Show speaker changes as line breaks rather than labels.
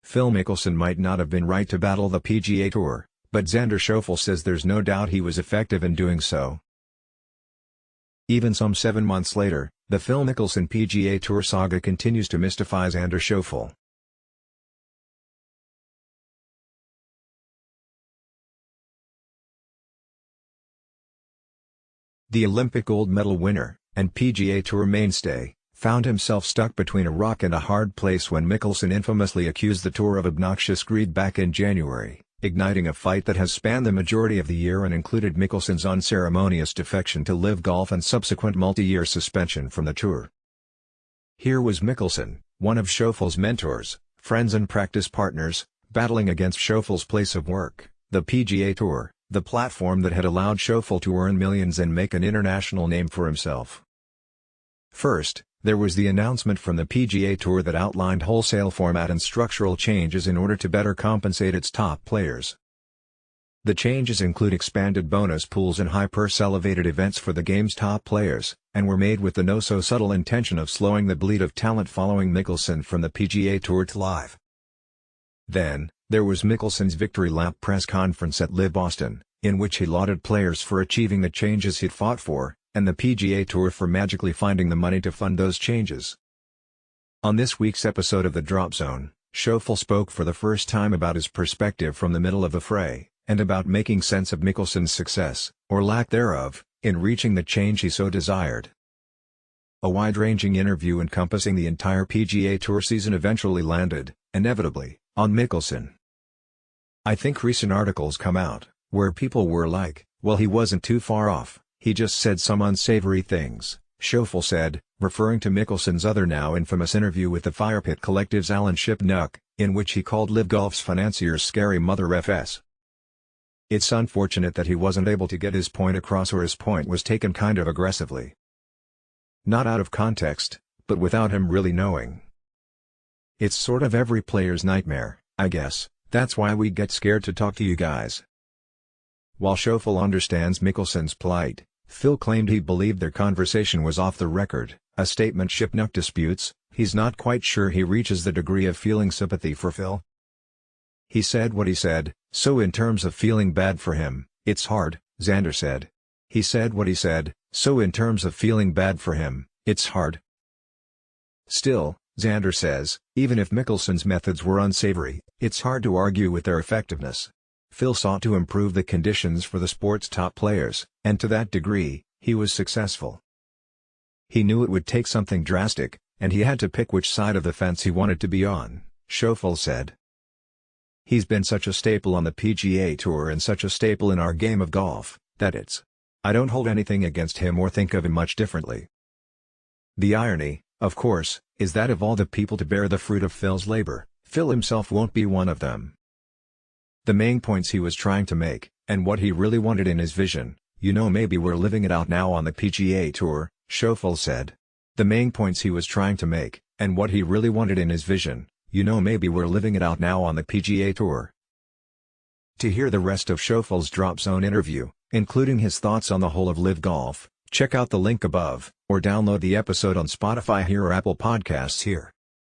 Phil Mickelson might not have been right to battle the PGA Tour, but Xander Schauffele says there's no doubt he was effective in doing so. Even some 7 months later, the Phil Mickelson PGA Tour saga continues to mystify Xander Schauffele. The Olympic gold medal winner, and PGA Tour mainstay, found himself stuck between a rock and a hard place when Mickelson infamously accused the tour of obnoxious greed back in January, igniting a fight that has spanned the majority of the year and included Mickelson's unceremonious defection to LIV Golf and subsequent multi-year suspension from the tour. Here was Mickelson, one of Schauffele's mentors, friends and practice partners, battling against Schauffele's place of work, the PGA Tour, the platform that had allowed Schauffele to earn millions and make an international name for himself. First, there was the announcement from the PGA Tour that outlined wholesale format and structural changes in order to better compensate its top players. The changes include expanded bonus pools and high-purse elevated events for the game's top players, and were made with the no-so-subtle intention of slowing the bleed of talent following Mickelson from the PGA Tour to LIV. Then, there was Mickelson's victory lap press conference at LIV Boston, in which he lauded players for achieving the changes he'd fought for, and the PGA Tour for magically finding the money to fund those changes. On this week's episode of The Drop Zone, Schauffele spoke for the first time about his perspective from the middle of the fray, and about making sense of Mickelson's success, or lack thereof, in reaching the change he so desired. A wide-ranging interview encompassing the entire PGA Tour season eventually landed, inevitably, on Mickelson. I think recent articles come out, where people were like, well, he wasn't too far off, he just said some unsavory things, Schauffele said, referring to Mickelson's other now infamous interview with the Firepit Collective's Alan Shipnuck, in which he called LIV Golf's financiers scary mother FS. It's unfortunate that he wasn't able to get his point across, or his point was taken kind of aggressively. Not out of context, but without him really knowing. It's sort of every player's nightmare, I guess. That's why we get scared to talk to you guys. While Schauffele understands Mickelson's plight, Phil claimed he believed their conversation was off the record, a statement Shipnuck disputes. He's not quite sure he reaches the degree of feeling sympathy for Phil. He said what he said, so in terms of feeling bad for him, it's hard, Xander said. He said what he said, so in terms of feeling bad for him, it's hard. Still, Xander says, even if Mickelson's methods were unsavory, it's hard to argue with their effectiveness. Phil sought to improve the conditions for the sport's top players, and to that degree, he was successful. He knew it would take something drastic, and he had to pick which side of the fence he wanted to be on, Schauffele said. He's been such a staple on the PGA Tour and such a staple in our game of golf, that I don't hold anything against him or think of him much differently. The irony, of course, is that of all the people to bear the fruit of Phil's labor, Phil himself won't be one of them. The main points he was trying to make, and what he really wanted in his vision, maybe we're living it out now on the PGA Tour, Schauffele said. The main points he was trying to make, and what he really wanted in his vision, maybe we're living it out now on the PGA Tour. To hear the rest of Schauffele's Drop Zone interview, including his thoughts on the whole of LIV Golf, check out the link above, or download the episode on Spotify here or Apple Podcasts here.